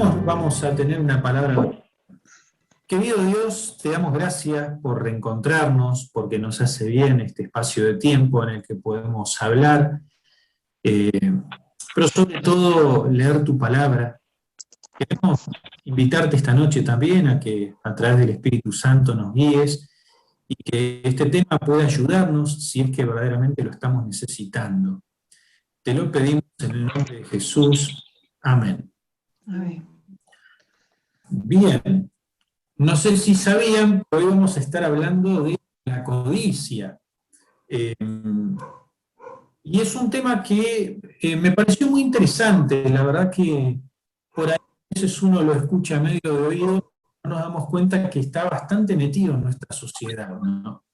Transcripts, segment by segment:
Vamos a tener una palabra. Querido Dios, te damos gracias por reencontrarnos, porque nos hace bien este espacio de tiempo en el que podemos hablar, pero sobre todo leer tu palabra. Queremos invitarte esta noche también a que a través del Espíritu Santo nos guíes y que este tema pueda ayudarnos si es que verdaderamente lo estamos necesitando. Te lo pedimos en el nombre de Jesús. Amén. Amén. Bien, no sé si sabían, pero hoy vamos a estar hablando de la codicia. Y es un tema que me pareció muy interesante. La verdad que por ahí a veces uno lo escucha medio de oído, no nos damos cuenta que está bastante metido en nuestra sociedad, ¿no?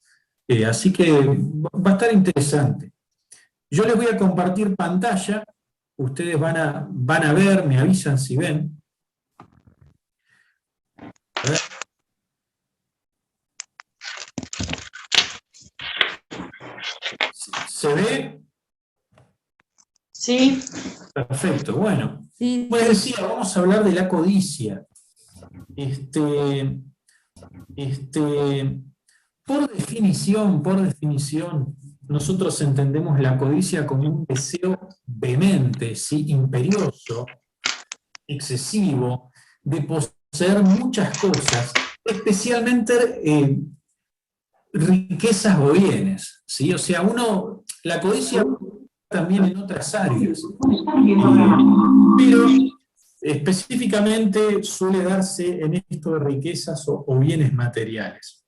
Así que va a estar interesante. Yo les voy a compartir pantalla, ustedes van a ver, me avisan si ven. A ver. ¿Se ve? Sí. Perfecto, bueno. Sí. Pues decía, vamos a hablar de la codicia. Por definición, nosotros entendemos la codicia como un deseo vehemente, ¿sí? Imperioso, excesivo, de poseer muchas cosas, especialmente riquezas o bienes, ¿sí? O sea, la codicia también en otras áreas, pero específicamente suele darse en esto de riquezas o bienes materiales.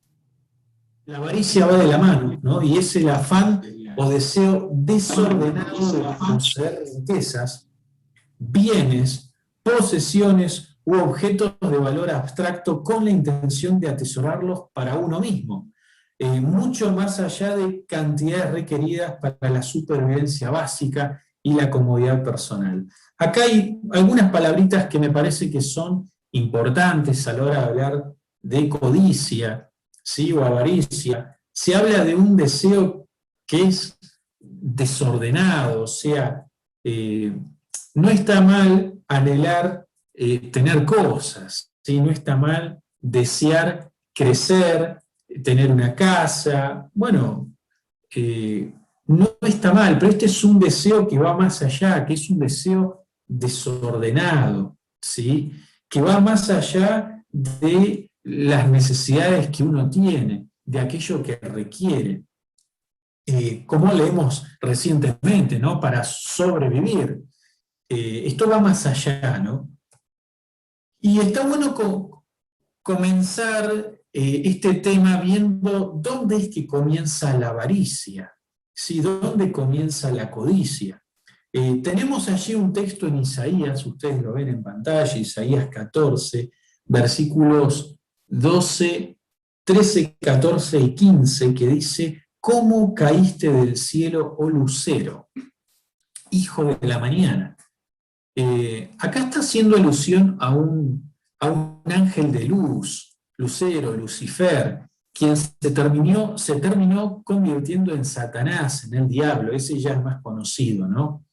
La avaricia va de la mano, ¿no? Y es el afán o deseo desordenado de poseer riquezas, bienes, posesiones u objetos de valor abstracto con la intención de atesorarlos para uno mismo, mucho más allá de cantidades requeridas para la supervivencia básica y la comodidad personal. Acá hay algunas palabritas que me parece que son importantes a la hora de hablar de codicia, ¿sí? O avaricia. Se habla de un deseo que es desordenado, o sea, no está mal anhelar tener cosas, ¿sí? No está mal desear crecer, tener una casa, bueno, no está mal, pero este es un deseo que va más allá, que es un deseo desordenado, ¿sí? Que va más allá de las necesidades que uno tiene, de aquello que requiere. Como leemos recientemente, ¿no? Para sobrevivir. Esto va más allá, ¿no? Y está bueno comenzar este tema viendo dónde es que comienza la avaricia, ¿sí? ¿Dónde comienza la codicia? Tenemos allí un texto en Isaías, ustedes lo ven en pantalla, Isaías 14, versículos 12, 13, 14 y 15, que dice: ¿Cómo caíste del cielo, oh lucero, hijo de la mañana? Acá está haciendo alusión a un ángel de luz, Lucero, Lucifer, quien se terminó convirtiendo en Satanás, en el diablo. Ese ya es más conocido, ¿no?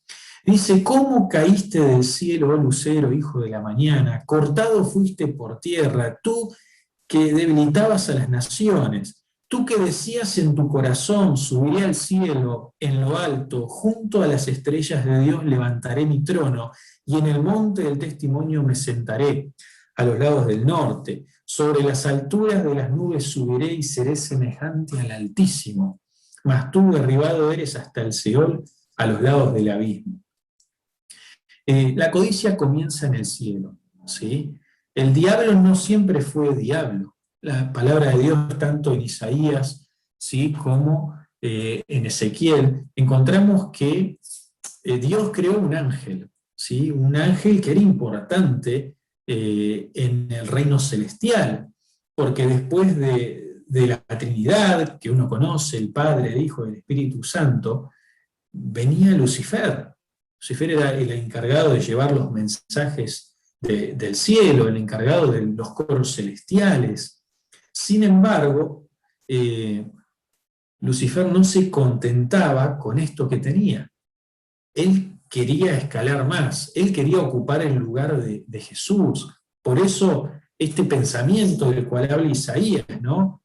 Dice: ¿Cómo caíste del cielo, oh Lucero, hijo de la mañana? Cortado fuiste por tierra, tú que debilitabas a las naciones. Tú que decías en tu corazón: subiré al cielo, en lo alto, junto a las estrellas de Dios levantaré mi trono, y en el monte del testimonio me sentaré, a los lados del norte. Sobre las alturas de las nubes subiré y seré semejante al Altísimo. Mas tú derribado eres hasta el Seol, a los lados del abismo. La codicia comienza en el cielo, ¿sí? El diablo no siempre fue diablo. La palabra de Dios, tanto en Isaías, ¿sí? Como en Ezequiel, encontramos que Dios creó un ángel, ¿sí? Un ángel que era importante en el reino celestial, porque después de la Trinidad, que uno conoce, el Padre, el Hijo y el Espíritu Santo, venía Lucifer. Lucifer era el encargado de llevar los mensajes del cielo, el encargado de los coros celestiales. Sin embargo, Lucifer no se contentaba con esto que tenía. Él quería escalar más, él quería ocupar el lugar de Jesús. Por eso este pensamiento del cual habla Isaías, ¿no?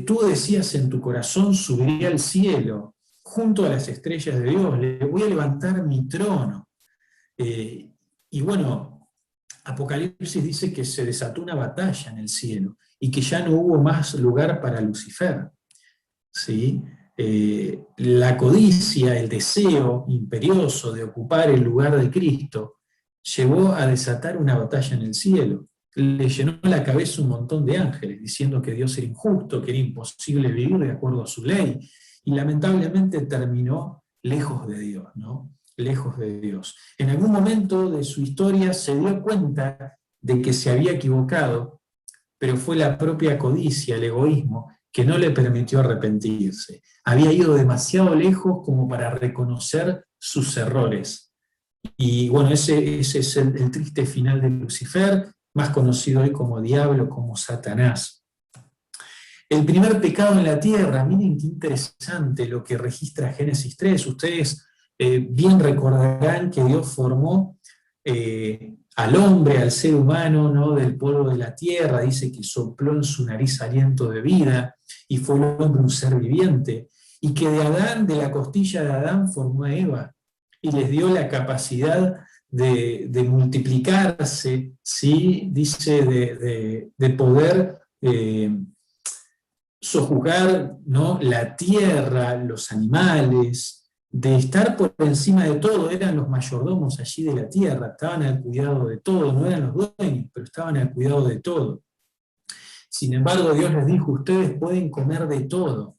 Tú decías en tu corazón, subiré al cielo, junto a las estrellas de Dios, le voy a levantar mi trono. Y bueno, Apocalipsis dice que se desató una batalla en el cielo y que ya no hubo más lugar para Lucifer, ¿sí? La codicia, el deseo imperioso de ocupar el lugar de Cristo, llevó a desatar una batalla en el cielo. Le llenó la cabeza un montón de ángeles, diciendo que Dios era injusto, que era imposible vivir de acuerdo a su ley, y lamentablemente terminó lejos de Dios, ¿no? Lejos de Dios. En algún momento de su historia se dio cuenta de que se había equivocado, pero fue la propia codicia, el egoísmo, que no le permitió arrepentirse. Había ido demasiado lejos como para reconocer sus errores. Y bueno, ese es el triste final de Lucifer, más conocido hoy como diablo, como Satanás. El primer pecado en la tierra, miren qué interesante lo que registra Génesis 3. Ustedes bien recordarán que Dios formó al hombre, al ser humano, ¿no? Del polvo de la tierra, dice que sopló en su nariz aliento de vida, y fue el hombre un ser viviente, y que de Adán, de la costilla de Adán, formó a Eva, y les dio la capacidad de multiplicarse, ¿sí? Dice de poder sojuzgar, ¿no? La tierra, los animales, de estar por encima de todo. Eran los mayordomos allí de la tierra, estaban al cuidado de todo, no eran los dueños, pero estaban al cuidado de todo. Sin embargo, Dios les dijo, ustedes pueden comer de todo,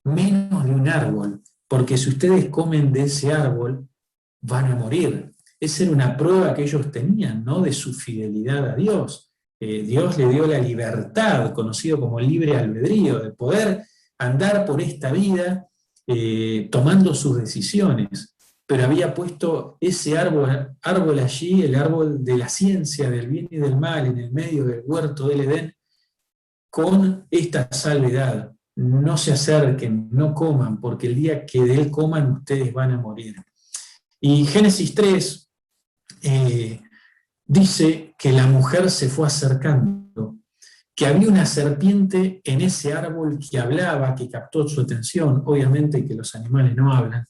menos de un árbol, porque si ustedes comen de ese árbol, van a morir. Esa era una prueba que ellos tenían, ¿no? De su fidelidad a Dios. Dios le dio la libertad, conocido como libre albedrío, de poder andar por esta vida tomando sus decisiones, pero había puesto ese árbol allí, el árbol de la ciencia del bien y del mal, en el medio del huerto del Edén, con esta salvedad: no se acerquen, no coman, porque el día que de él coman ustedes van a morir. Y Génesis 3 dice que la mujer se fue acercando, que había una serpiente en ese árbol que hablaba, que captó su atención. Obviamente que los animales no hablan.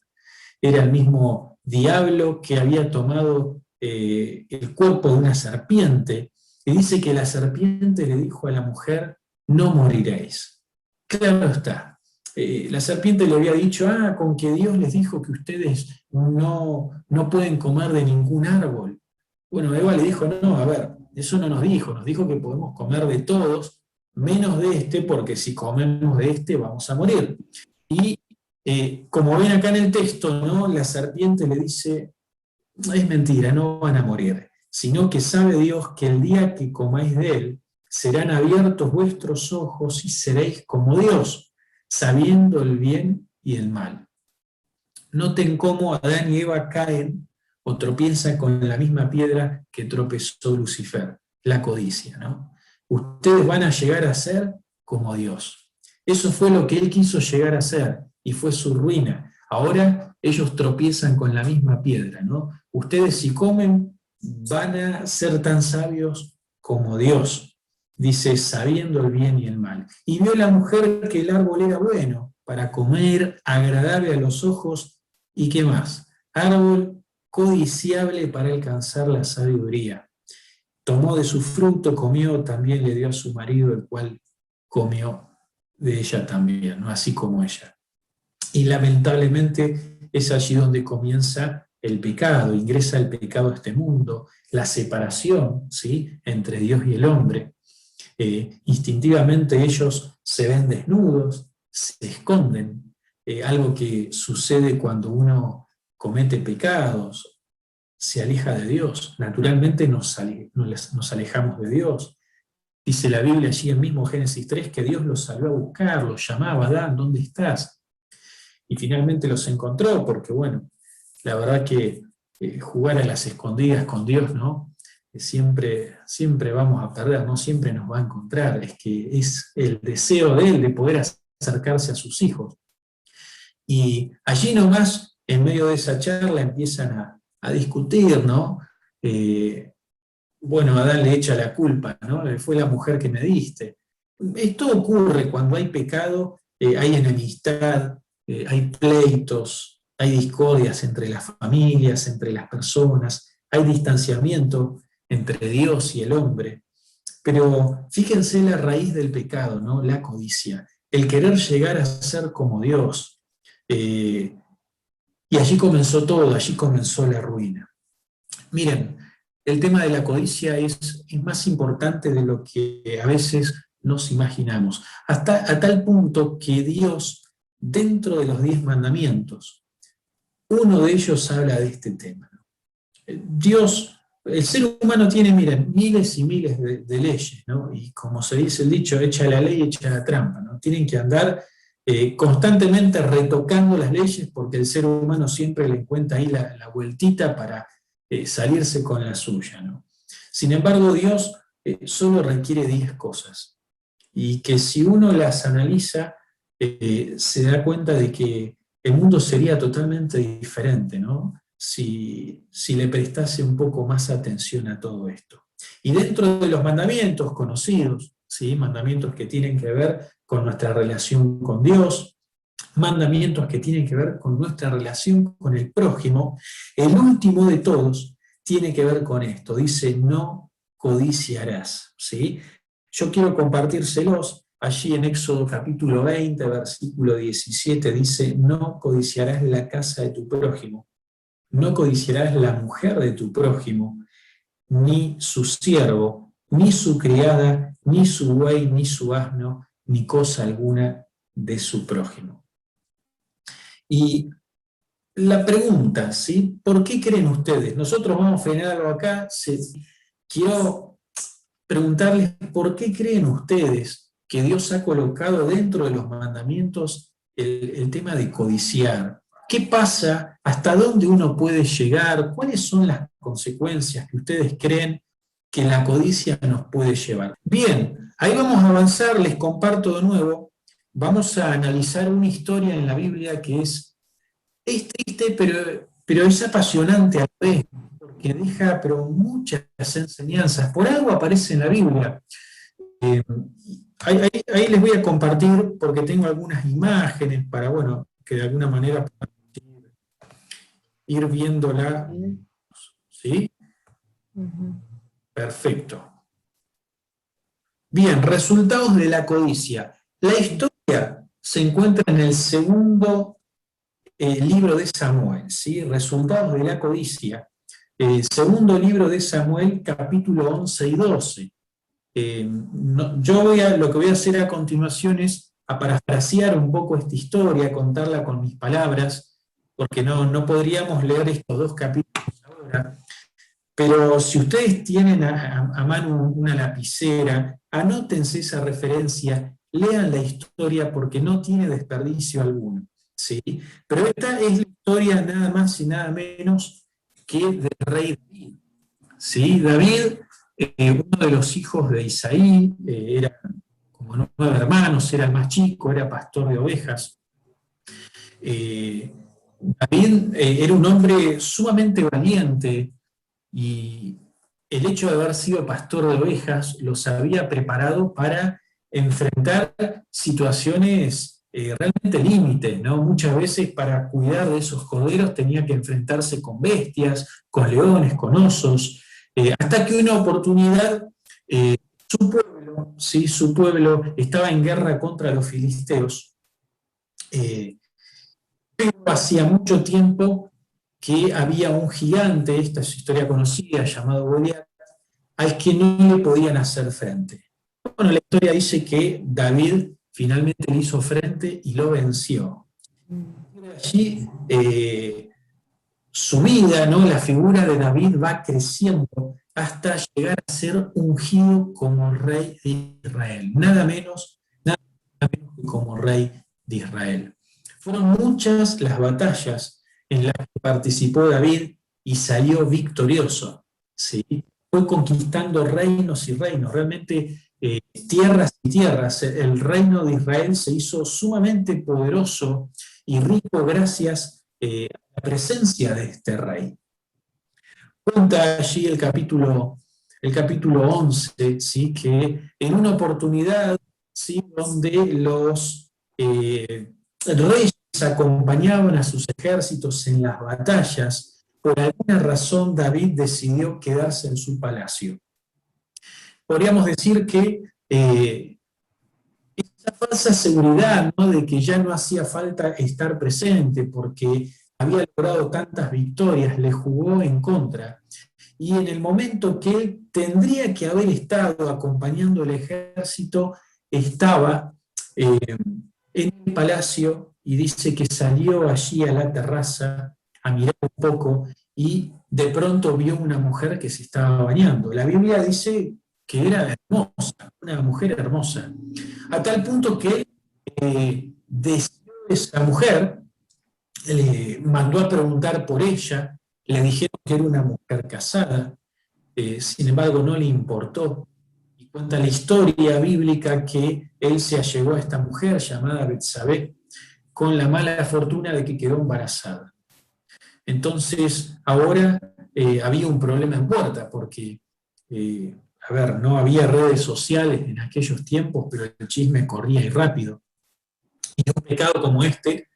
Era el mismo diablo que había tomado el cuerpo de una serpiente, y dice que la serpiente le dijo a la mujer, no moriréis. Claro está. La serpiente le había dicho, con que Dios les dijo que ustedes no pueden comer de ningún árbol. Bueno, Eva le dijo, no, a ver, eso no nos dijo que podemos comer de todos, menos de este, porque si comemos de este vamos a morir. Y como ven acá en el texto, ¿no? La serpiente le dice, es mentira, no van a morir, sino que sabe Dios que el día que comáis de él, serán abiertos vuestros ojos y seréis como Dios, sabiendo el bien y el mal. Noten cómo Adán y Eva caen o tropiezan con la misma piedra que tropezó Lucifer, la codicia, ¿no? Ustedes van a llegar a ser como Dios. Eso fue lo que él quiso llegar a ser, y fue su ruina. Ahora ellos tropiezan con la misma piedra, ¿no? Ustedes, si comen, van a ser tan sabios como Dios, dice, sabiendo el bien y el mal. Y vio la mujer que el árbol era bueno para comer, agradable a los ojos, y ¿qué más? Árbol codiciable para alcanzar la sabiduría. Tomó de su fruto, comió, también le dio a su marido, el cual comió de ella también, ¿no? Así como ella. Y lamentablemente es allí donde comienza el pecado, ingresa el pecado a este mundo, la separación, ¿sí? Entre Dios y el hombre. Instintivamente ellos se ven desnudos, se esconden, algo que sucede cuando uno comete pecados, se aleja de Dios. Naturalmente nos alejamos de Dios. Dice la Biblia allí en mismo Génesis 3 que Dios los salió a buscar, los llamaba, Adán, ¿dónde estás? Y finalmente los encontró, porque bueno, la verdad que jugar a las escondidas con Dios, ¿no? Siempre vamos a perder, no siempre nos va a encontrar. Es que es el deseo de él de poder acercarse a sus hijos. Y allí nomás, en medio de esa charla, empiezan a discutir, ¿no? Bueno, Adán le echa la culpa, ¿no? Fue la mujer que me diste. Esto ocurre cuando hay pecado, hay enemistad, hay pleitos, hay discordias entre las familias, entre las personas, hay distanciamiento entre Dios y el hombre. Pero fíjense la raíz del pecado, ¿no? La codicia, el querer llegar a ser como Dios. Y allí comenzó todo, allí comenzó la ruina. Miren, el tema de la codicia es más importante de lo que a veces nos imaginamos, hasta a tal punto que Dios, dentro de los 10 mandamientos, uno de ellos habla de este tema. Dios, el ser humano tiene, miren, miles y miles de leyes, ¿no? Y como se dice el dicho, echa la ley, echa la trampa, ¿no? Tienen que andar constantemente retocando las leyes porque el ser humano siempre le encuentra ahí la vueltita para salirse con la suya, ¿no? Sin embargo, Dios solo requiere 10 cosas, y que si uno las analiza, se da cuenta de que el mundo sería totalmente diferente, ¿no? Si le prestase un poco más atención a todo esto. Y dentro de los mandamientos conocidos, ¿sí? Mandamientos que tienen que ver con nuestra relación con Dios, mandamientos que tienen que ver con nuestra relación con el prójimo, el último de todos tiene que ver con esto, dice no codiciarás, ¿sí? Yo quiero compartírselos, allí en Éxodo capítulo 20, versículo 17, dice no codiciarás la casa de tu prójimo, no codiciarás la mujer de tu prójimo, ni su siervo, ni su criada, ni su buey, ni su asno, ni cosa alguna de su prójimo. Y la pregunta, ¿sí? ¿Por qué creen ustedes? Nosotros vamos a frenarlo acá. Quiero preguntarles por qué creen ustedes que Dios ha colocado dentro de los mandamientos el tema de codiciar. ¿Qué pasa? ¿Hasta dónde uno puede llegar? ¿Cuáles son las consecuencias que ustedes creen que la codicia nos puede llevar? Bien, ahí vamos a avanzar, les comparto de nuevo. Vamos a analizar una historia en la Biblia que es triste, pero es apasionante a la vez, porque deja muchas enseñanzas. Por algo aparece en la Biblia. Eh, ahí les voy a compartir, porque tengo algunas imágenes para, bueno, que de alguna manera puedan ir viéndola. ¿Sí? Perfecto. Bien, resultados de la codicia. La historia se encuentra en el segundo libro de Samuel, ¿sí? Resultados de la codicia. Segundo libro de Samuel, capítulo 11 y 12. Lo que voy a hacer a continuación es a parafrasear un poco esta historia, contarla con mis palabras, porque no podríamos leer estos dos capítulos ahora. Pero si ustedes tienen a mano una lapicera, anótense esa referencia, lean la historia porque no tiene desperdicio alguno, ¿sí? Pero esta es la historia nada más y nada menos que del rey David, ¿sí? David, uno de los hijos de Isaí, era como 9 hermanos, era el más chico, era pastor de ovejas. David era un hombre sumamente valiente, y el hecho de haber sido pastor de ovejas los había preparado para enfrentar situaciones realmente límite, ¿no? Muchas veces para cuidar de esos corderos tenía que enfrentarse con bestias, con leones, con osos, hasta que una oportunidad, su pueblo, ¿sí? Su pueblo estaba en guerra contra los filisteos, pero hacía mucho tiempo que había un gigante, esta es historia conocida, llamado Goliat, al que no le podían hacer frente. Bueno, la historia dice que David finalmente le hizo frente y lo venció. Allí su vida, ¿no? La figura de David va creciendo hasta llegar a ser ungido como rey de Israel. Nada menos que como rey de Israel. Fueron muchas las batallas en las que participó David y salió victorioso, ¿sí? Fue conquistando reinos y reinos, realmente tierras y tierras. El reino de Israel se hizo sumamente poderoso y rico gracias a la presencia de este rey. Cuenta allí el capítulo 11, ¿sí? Que en una oportunidad, ¿sí? Donde los reyes acompañaban a sus ejércitos en las batallas, por alguna razón David decidió quedarse en su palacio. Podríamos decir que esa falsa seguridad, ¿no? De que ya no hacía falta estar presente porque había logrado tantas victorias, le jugó en contra. Y en el momento que él tendría que haber estado acompañando el ejército, estaba en el palacio y dice que salió allí a la terraza a mirar un poco y de pronto vio una mujer que se estaba bañando. La Biblia dice que era hermosa, una mujer hermosa, a tal punto que deseó esa mujer, le mandó a preguntar por ella, le dijeron que era una mujer casada, sin embargo no le importó. Y cuenta la historia bíblica que él se allegó a esta mujer llamada Betsabé con la mala fortuna de que quedó embarazada. Entonces ahora había un problema en puerta porque, a ver, no había redes sociales en aquellos tiempos, pero el chisme corría y rápido. Y un pecado como este,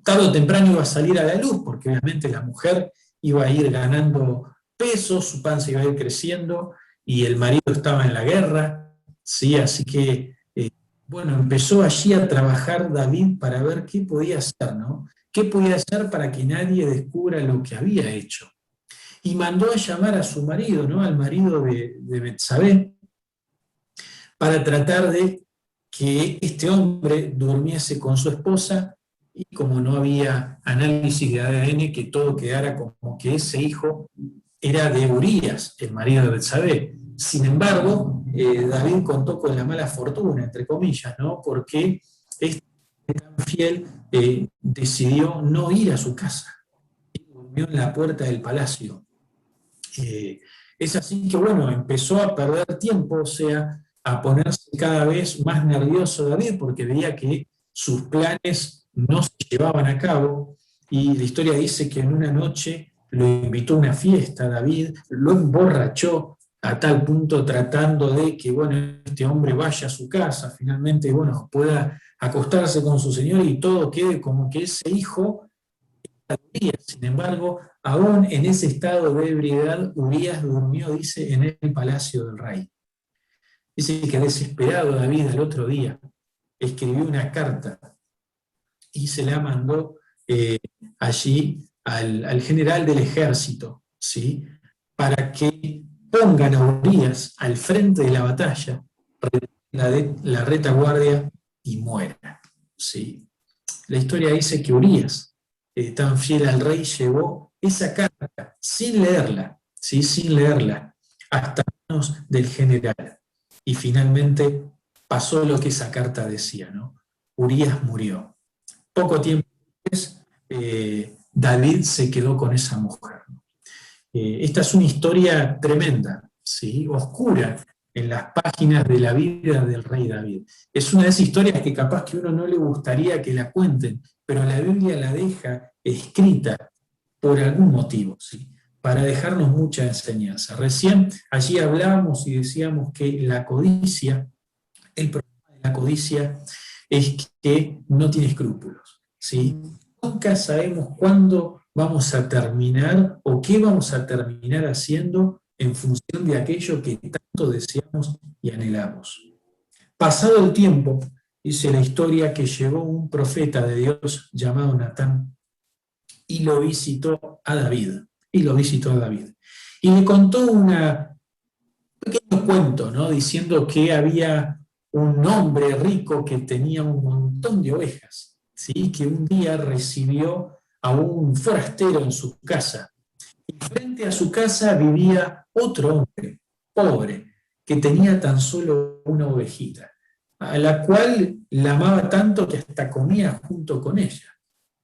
tarde o temprano iba a salir a la luz, porque obviamente la mujer iba a ir ganando peso, su panza iba a ir creciendo, y el marido estaba en la guerra, ¿sí? Así que, bueno, empezó allí a trabajar David para ver qué podía hacer, ¿no? ¿Qué podía hacer para que nadie descubra lo que había hecho? Y mandó a llamar a su marido, ¿no? Al marido de Betsabé, para tratar de que este hombre durmiese con su esposa y como no había análisis de ADN, que todo quedara como que ese hijo era de Urías, el marido de Betsabé. Sin embargo, David contó con la mala fortuna, entre comillas, ¿no? Porque este tan fiel decidió no ir a su casa, durmió en la puerta del palacio. Es así que, bueno, empezó a perder tiempo, o sea, a ponerse cada vez más nervioso David, porque veía que sus planes no se llevaban a cabo, y la historia dice que en una noche lo invitó a una fiesta David, lo emborrachó a tal punto tratando de que, bueno, este hombre vaya a su casa, finalmente, bueno, pueda acostarse con su señor y todo quede como que ese hijo. Sin embargo, aún en ese estado de ebriedad, Urías durmió, dice, en el palacio del rey. Dice que desesperado David al otro día escribió una carta y se la mandó allí al general del ejército, ¿sí? Para que pongan a Urías al frente de la batalla, la retaguardia y muera, ¿sí? La historia dice que Urías, tan fiel al rey, llevó esa carta sin leerla, ¿sí? Sin leerla, hasta manos del general. Y finalmente pasó lo que esa carta decía, ¿no? Urías murió. Poco tiempo después, David se quedó con esa mujer. Esta es una historia tremenda, ¿sí? Oscura, en las páginas de la vida del rey David. Es una de esas historias que capaz que a uno no le gustaría que la cuenten, pero la Biblia la deja escrita por algún motivo, ¿sí? Para dejarnos mucha enseñanza. Recién allí hablábamos y decíamos que la codicia, el problema de la codicia es que no tiene escrúpulos, ¿sí? Nunca sabemos cuándo vamos a terminar o qué vamos a terminar haciendo en función de aquello que tanto deseamos y anhelamos. Pasado el tiempo, dice la historia que llegó un profeta de Dios llamado Natán y lo visitó a David. Y lo visitó a David. Y le contó un pequeño cuento, ¿no? Diciendo que había un hombre rico que tenía un montón de ovejas, ¿sí? Que un día recibió a un forastero en su casa. Y frente a su casa vivía otro hombre, pobre, que tenía tan solo una ovejita, a la cual la amaba tanto que hasta comía junto con ella,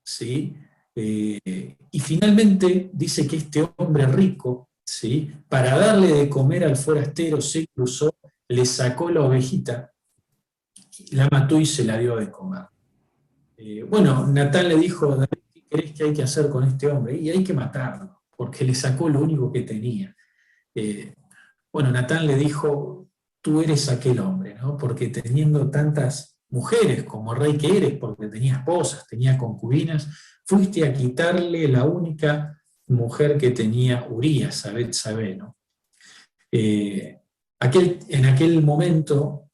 ¿sí? Y finalmente dice que este hombre rico, ¿sí? Para darle de comer al forastero, se cruzó, le sacó la ovejita, la mató y se la dio de comer. Bueno, Natán le dijo, David, ¿qué crees que hay que hacer con este hombre? Y hay que matarlo. porque le sacó lo único que tenía. Bueno, Natán le dijo, tú eres aquel hombre, ¿no? Porque teniendo tantas mujeres como rey que eres, porque tenía esposas, tenía concubinas, fuiste a quitarle la única mujer que tenía Urías, a Betsabé, ¿no? En aquel momento,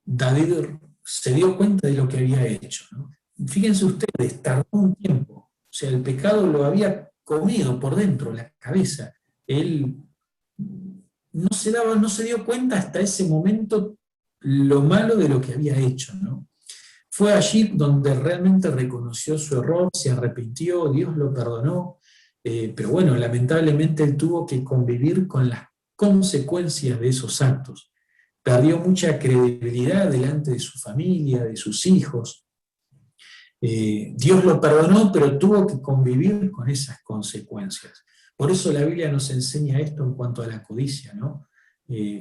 David se dio cuenta de lo que había hecho, ¿no? Fíjense ustedes, tardó un tiempo, o sea, el pecado lo había comido por dentro, la cabeza. Él no se dio cuenta hasta ese momento lo malo de lo que había hecho, ¿no? Fue allí donde realmente reconoció su error, se arrepintió, Dios lo perdonó, pero bueno, lamentablemente él tuvo que convivir con las consecuencias de esos actos. Perdió mucha credibilidad delante de su familia, de sus hijos. Dios lo perdonó, pero tuvo que convivir con esas consecuencias. Por eso la Biblia nos enseña esto en cuanto a la codicia, ¿no?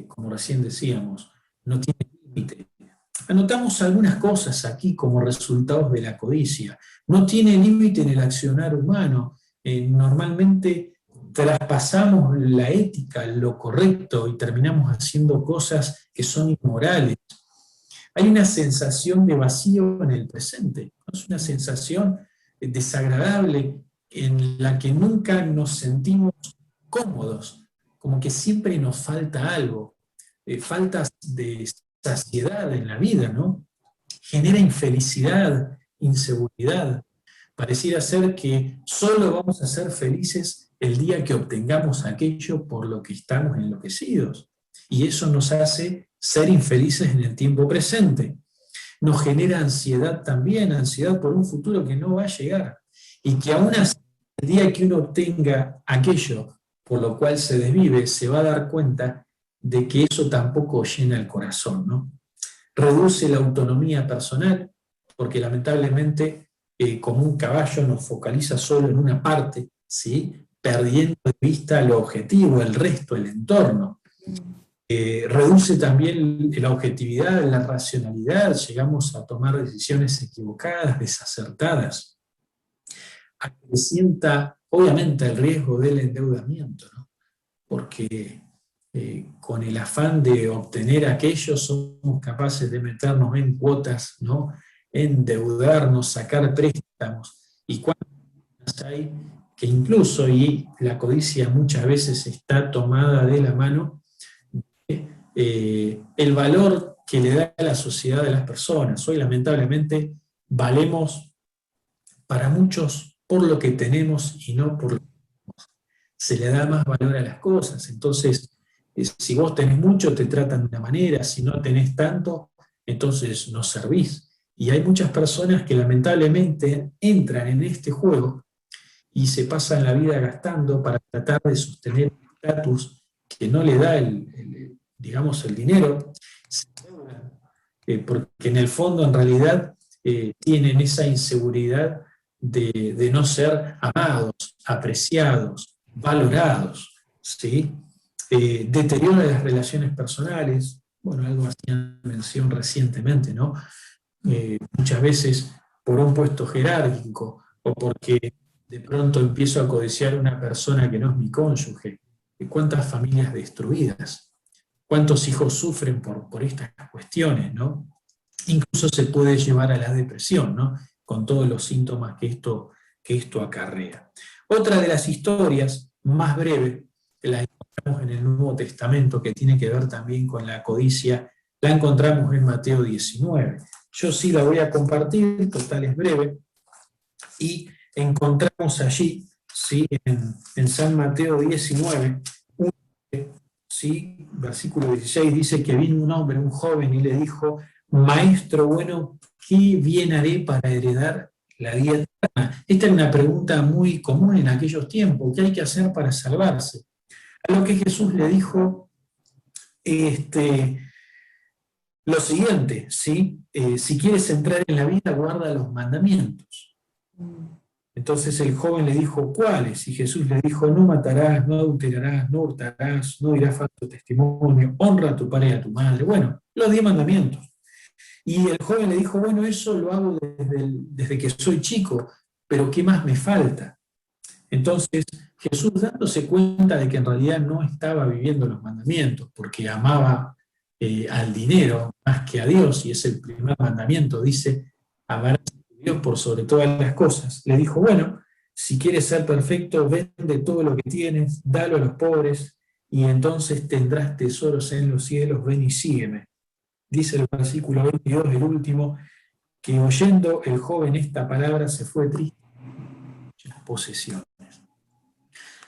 Como recién decíamos, no tiene límite. Anotamos algunas cosas aquí como resultados de la codicia. No tiene límite en el accionar humano. Normalmente traspasamos la ética, lo correcto, y terminamos haciendo cosas que son inmorales. Hay una sensación de vacío en el presente, ¿no? Es una sensación desagradable en la que nunca nos sentimos cómodos, como que siempre nos falta algo, faltas de saciedad en la vida, ¿no? Genera infelicidad, inseguridad. Pareciera ser que solo vamos a ser felices el día que obtengamos aquello por lo que estamos enloquecidos. Y eso nos hace ser infelices en el tiempo presente. Nos genera ansiedad también, ansiedad por un futuro que no va a llegar. Y que aún así, el día que uno obtenga aquello por lo cual se desvive, se va a dar cuenta de que eso tampoco llena el corazón, ¿no? Reduce la autonomía personal, porque lamentablemente, como un caballo, nos focaliza solo en una parte, ¿sí? Perdiendo de vista lo objetivo, el resto, el entorno. Reduce también la objetividad, la racionalidad, llegamos a tomar decisiones equivocadas, desacertadas. Acrecienta, obviamente, el riesgo del endeudamiento, ¿no? Porque con el afán de obtener aquello somos capaces de meternos en cuotas, ¿no? Endeudarnos, sacar préstamos. ¿Y cuántas hay que incluso, y la codicia muchas veces está tomada de la mano, el valor que le da a la sociedad de las personas? Hoy lamentablemente valemos para muchos por lo que tenemos y no por lo que se le da más valor a las cosas. Entonces, si vos tenés mucho, te tratan de una manera; si no tenés tanto, entonces no servís. Y hay muchas personas que lamentablemente entran en este juego y se pasan la vida gastando para tratar de sostener un estatus que no le da digamos, el dinero, porque en el fondo, en realidad, tienen esa inseguridad de no ser amados, apreciados, valorados, ¿sí? Deterioro de las relaciones personales, bueno, algo hacían mención recientemente, ¿no? Muchas veces por un puesto jerárquico, o porque de pronto empiezo a codiciar a una persona que no es mi cónyuge. ¿Cuántas familias destruidas? ¿Cuántos hijos sufren por estas cuestiones, ¿no? Incluso se puede llevar a la depresión, ¿no? Con todos los síntomas que esto acarrea. Otra de las historias más breves, que la encontramos en el Nuevo Testamento, que tiene que ver también con la codicia, la encontramos en Mateo 19. Yo sí la voy a compartir, total es breve, y encontramos allí, ¿sí? En San Mateo 19, ¿sí? Versículo 16, dice que vino un hombre, un joven, y le dijo: Maestro bueno, ¿qué bien haré para heredar la vida eterna? Esta es una pregunta muy común en aquellos tiempos: ¿qué hay que hacer para salvarse? A lo que Jesús le dijo lo siguiente, ¿sí? Si quieres entrar en la vida, guarda los mandamientos. Entonces el joven le dijo: ¿cuáles? Y Jesús le dijo: no matarás, no adulterarás, no hurtarás, no dirás falso testimonio, honra a tu padre y a tu madre. Bueno, los 10 mandamientos. Y el joven le dijo: bueno, eso lo hago desde que soy chico, pero ¿qué más me falta? Entonces, Jesús, dándose cuenta de que en realidad no estaba viviendo los mandamientos, porque amaba al dinero más que a Dios, y es el primer mandamiento, dice, amarás a Dios por sobre todas las cosas, le dijo, bueno, si quieres ser perfecto, vende todo lo que tienes, dalo a los pobres, y entonces tendrás tesoros en los cielos, ven y sígueme. Dice el versículo 22, el último, que oyendo el joven esta palabra se fue triste de muchas posesiones.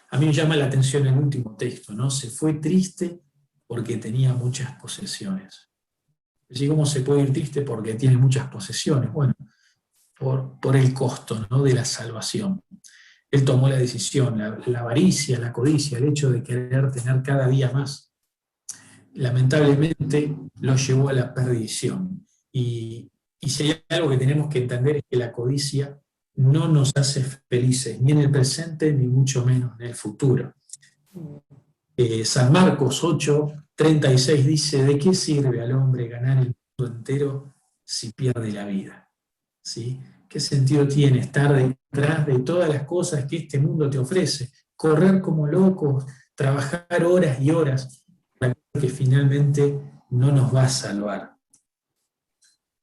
A mí me llama la atención el último texto, ¿no? Se fue triste porque tenía muchas posesiones. Así como se puede ir triste porque tiene muchas posesiones. Bueno, por el costo, ¿no?, de la salvación. Él tomó la decisión, la avaricia, la codicia, el hecho de querer tener cada día más, lamentablemente lo llevó a la perdición. Y si hay algo que tenemos que entender es que la codicia no nos hace felices, ni en el presente, ni mucho menos en el futuro. San Marcos 8:36 dice, ¿de qué sirve al hombre ganar el mundo entero si pierde la vida? ¿Sí? ¿Qué sentido tiene estar detrás de todas las cosas que este mundo te ofrece? Correr como locos, trabajar horas y horas, para que finalmente no nos va a salvar.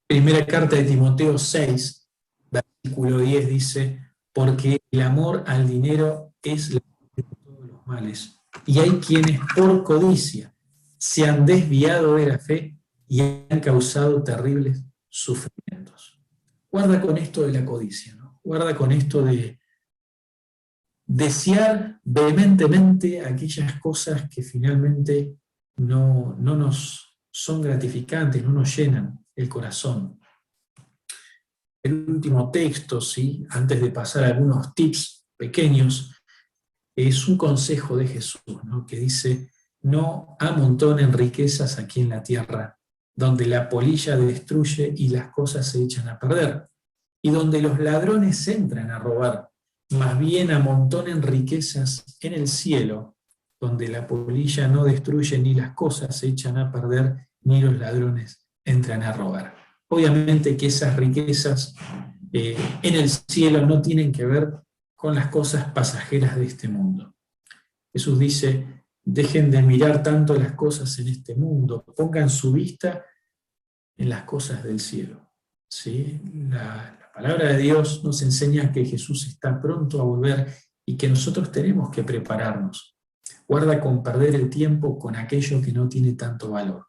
Primera carta de Timoteo 6, versículo 10 dice, porque el amor al dinero es la raíz de todos los males. Y hay quienes por codicia se han desviado de la fe y han causado terribles sufrimientos. Guarda con esto de la codicia, ¿no? Guarda con esto de desear vehementemente aquellas cosas que finalmente no nos son gratificantes, no nos llenan el corazón. El último texto, ¿sí?, antes de pasar a algunos tips pequeños, es un consejo de Jesús, ¿no?, que dice, no amontonen riquezas aquí en la tierra, donde la polilla destruye y las cosas se echan a perder, y donde los ladrones entran a robar, más bien amontonen riquezas en el cielo, donde la polilla no destruye ni las cosas se echan a perder, ni los ladrones entran a robar. Obviamente que esas riquezas en el cielo no tienen que ver con las cosas pasajeras de este mundo. Jesús dice, dejen de mirar tanto las cosas en este mundo, pongan su vista en las cosas del cielo. ¿Sí? La palabra de Dios nos enseña que Jesús está pronto a volver y que nosotros tenemos que prepararnos. Guarda con perder el tiempo con aquello que no tiene tanto valor.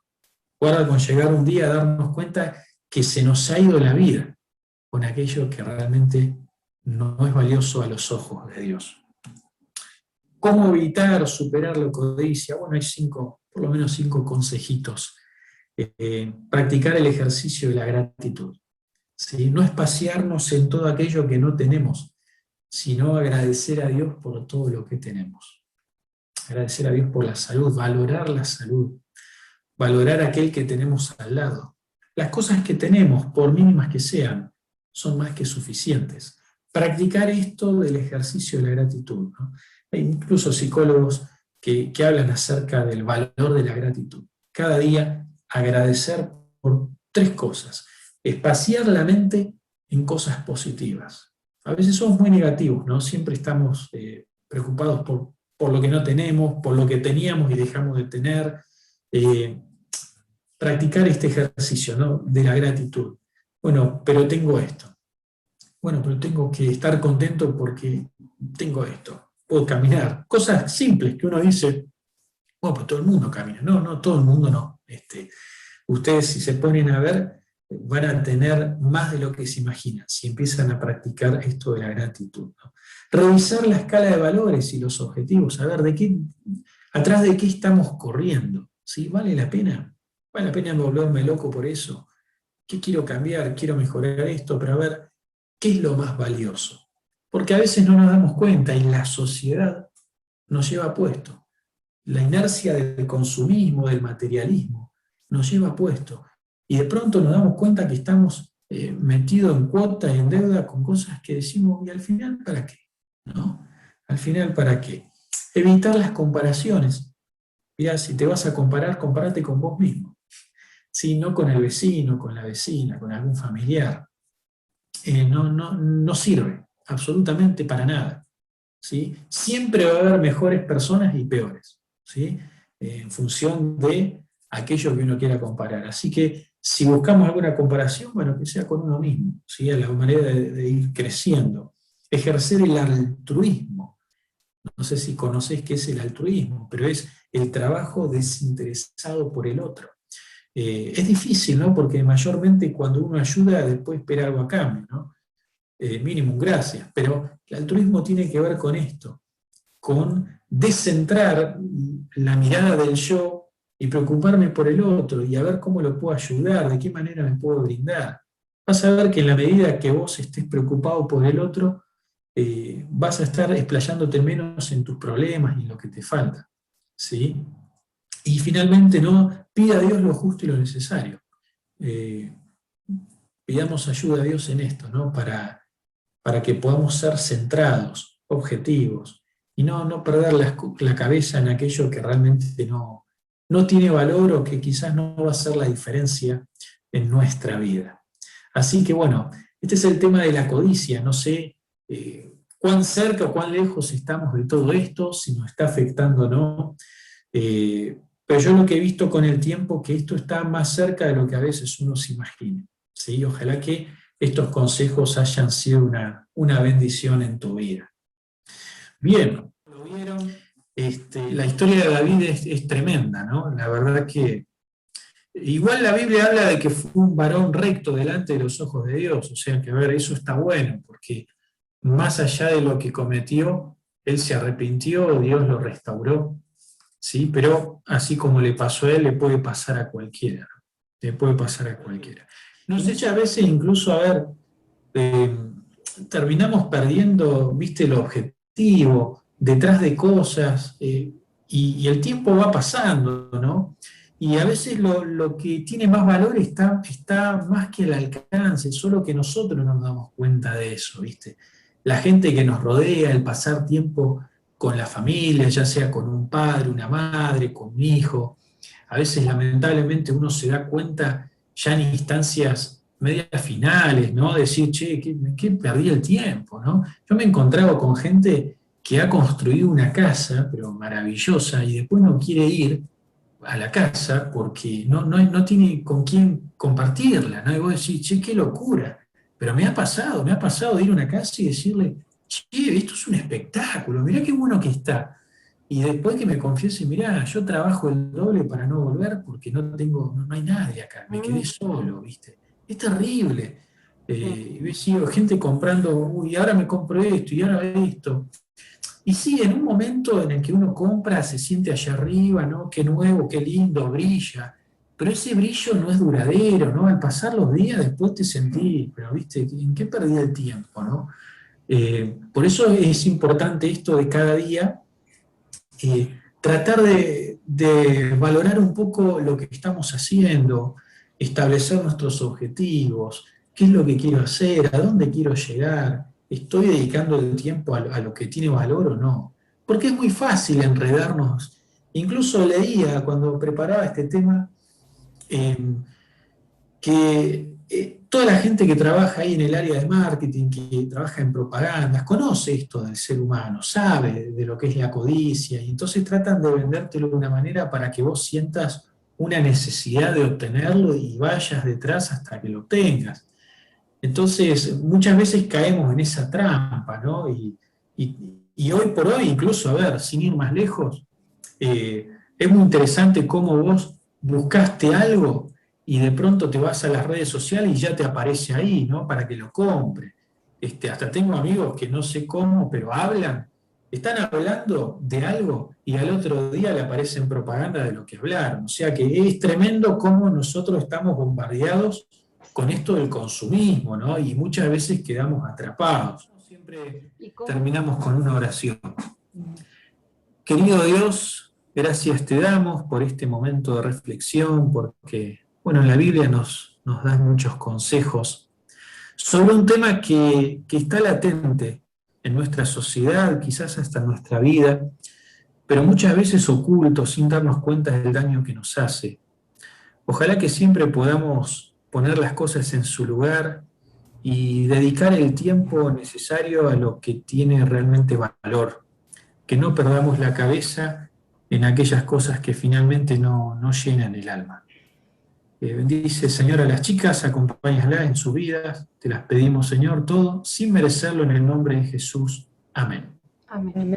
Guarda con llegar un día a darnos cuenta que se nos ha ido la vida con aquello que realmente no es valioso a los ojos de Dios. ¿Cómo evitar superar la codicia? Bueno, hay por lo menos 5 consejitos. Practicar el ejercicio de la gratitud. ¿Sí? No espaciarnos en todo aquello que no tenemos, sino agradecer a Dios por todo lo que tenemos. Agradecer a Dios por la salud, valorar la salud, valorar aquel que tenemos al lado. Las cosas que tenemos, por mínimas que sean, son más que suficientes. Practicar esto del ejercicio de la gratitud, ¿no? Hay incluso psicólogos que hablan acerca del valor de la gratitud. Cada día agradecer por 3 cosas. Espaciar la mente en cosas positivas. A veces somos muy negativos, ¿no? Siempre estamos preocupados por lo que no tenemos, por lo que teníamos y dejamos de tener. Practicar este ejercicio, ¿no?, de la gratitud. Bueno, pero tengo esto. Bueno, pero tengo que estar contento porque tengo esto. Puedo caminar. Cosas simples que uno dice, bueno, pues todo el mundo camina. No, todo el mundo no. Ustedes, si se ponen a ver, van a tener más de lo que se imaginan si empiezan a practicar esto de la gratitud, ¿no? Revisar la escala de valores y los objetivos, saber atrás de qué estamos corriendo. ¿Sí? ¿Vale la pena? ¿Vale la pena volverme loco por eso? ¿Qué quiero cambiar? Quiero mejorar esto, pero a ver, ¿qué es lo más valioso? Porque a veces no nos damos cuenta y la sociedad nos lleva puesto. La inercia del consumismo, del materialismo, nos lleva puesto. Y de pronto nos damos cuenta que estamos metidos en cuotas, en deuda, con cosas que decimos, ¿y al final para qué? ¿No? Al final, ¿para qué? Evitar las comparaciones. Mirá, si te vas a comparar, compárate con vos mismo. Sí, no con el vecino, con la vecina, con algún familiar. No sirve absolutamente para nada. ¿sí? Siempre va a haber mejores personas y peores, ¿sí? En función de aquello que uno quiera comparar. Así que si buscamos alguna comparación, bueno, que sea con uno mismo, ¿sí? A la manera de ir creciendo. Ejercer el altruismo. No sé si conocéis qué es el altruismo, pero es el trabajo desinteresado por el otro. Es difícil, ¿no? Porque mayormente cuando uno ayuda, después espera algo a cambio, ¿no? Mínimo, gracias. Pero el altruismo tiene que ver con esto, con descentrar la mirada del yo y preocuparme por el otro y a ver cómo lo puedo ayudar, de qué manera me puedo brindar. Vas a ver que en la medida que vos estés preocupado por el otro, vas a estar explayándote menos en tus problemas y en lo que te falta, ¿sí? Y finalmente, no, pida a Dios lo justo y lo necesario. Eh, Pidamos ayuda a Dios en esto, ¿no? Para que podamos ser centrados, objetivos, y no perder la cabeza en aquello que realmente no tiene valor o que quizás no va a hacer la diferencia en nuestra vida. Así que bueno, este es el tema de la codicia. No sé cuán cerca o cuán lejos estamos de todo esto, si nos está afectando o no. Pero yo lo que he visto con el tiempo que esto está más cerca de lo que a veces uno se imagina, ¿sí? Ojalá que estos consejos hayan sido una bendición en tu vida. Bien, lo vieron. La historia de David es tremenda, ¿no? La verdad que igual la Biblia habla de que fue un varón recto delante de los ojos de Dios, o sea que, a ver, eso está bueno, porque más allá de lo que cometió, él se arrepintió, Dios lo restauró, ¿sí? Pero así como le pasó a él, le puede pasar a cualquiera, ¿no? Le puede pasar a cualquiera. No sé, muchas veces incluso, a ver, eh, terminamos perdiendo, viste, el objetivo, detrás de cosas, y el tiempo va pasando, ¿no? Y a veces lo que tiene más valor está más que al alcance, solo que nosotros no nos damos cuenta de eso, ¿viste? La gente que nos rodea, el pasar tiempo con la familia, ya sea con un padre, una madre, con un hijo. A veces lamentablemente uno se da cuenta ya en instancias medias finales, ¿no? Decir, che, ¿qué perdí el tiempo, ¿no? Yo me he encontrado con gente que ha construido una casa, pero maravillosa, y después no quiere ir a la casa porque no tiene con quién compartirla, ¿no? Y vos decís, che, qué locura. Pero me ha pasado de ir a una casa y decirle, che, esto es un espectáculo, mirá qué bueno que está. Y después que me confiese, mirá, yo trabajo el doble para no volver porque no hay nadie acá, me quedé solo, ¿viste? Es terrible. Y ves, sí, gente comprando, uy, ahora me compro esto y ahora esto. Y sí, en un momento en el que uno compra, se siente allá arriba, ¿no? Qué nuevo, qué lindo, brilla. Pero ese brillo no es duradero, ¿no? Al pasar los días después te sentís, pero viste, ¿en qué perdí el tiempo, no? Por eso es importante esto de cada día, tratar de valorar un poco lo que estamos haciendo, establecer nuestros objetivos, qué es lo que quiero hacer, a dónde quiero llegar, estoy dedicando el tiempo a lo que tiene valor o no. Porque es muy fácil enredarnos. Incluso leía cuando preparaba este tema, eh, que toda la gente que trabaja ahí en el área de marketing, que trabaja en propagandas, conoce esto del ser humano, sabe de lo que es la codicia, y entonces tratan de vendértelo de una manera para que vos sientas una necesidad de obtenerlo y vayas detrás hasta que lo obtengas. Entonces, muchas veces caemos en esa trampa, ¿no? Y- y hoy por hoy, incluso, a ver, sin ir más lejos, es muy interesante cómo vos buscaste algo y de pronto te vas a las redes sociales y ya te aparece ahí, ¿no? Para que lo compre. Hasta tengo amigos que no sé cómo, pero están hablando de algo y al otro día le aparecen propaganda de lo que hablaron. O sea que es tremendo cómo nosotros estamos bombardeados con esto del consumismo, ¿no? Y muchas veces quedamos atrapados. Siempre terminamos con una oración. Querido Dios, gracias te damos por este momento de reflexión, porque, bueno, en la Biblia nos dan muchos consejos sobre un tema que está latente en nuestra sociedad, quizás hasta en nuestra vida, pero muchas veces oculto, sin darnos cuenta del daño que nos hace. Ojalá que siempre podamos poner las cosas en su lugar y dedicar el tiempo necesario a lo que tiene realmente valor, que no perdamos la cabeza en aquellas cosas que finalmente no llenan el alma. Bendice, Señor, a las chicas, acompáñalas en sus vidas, te las pedimos, Señor, todo, sin merecerlo en el nombre de Jesús. Amén. Amén.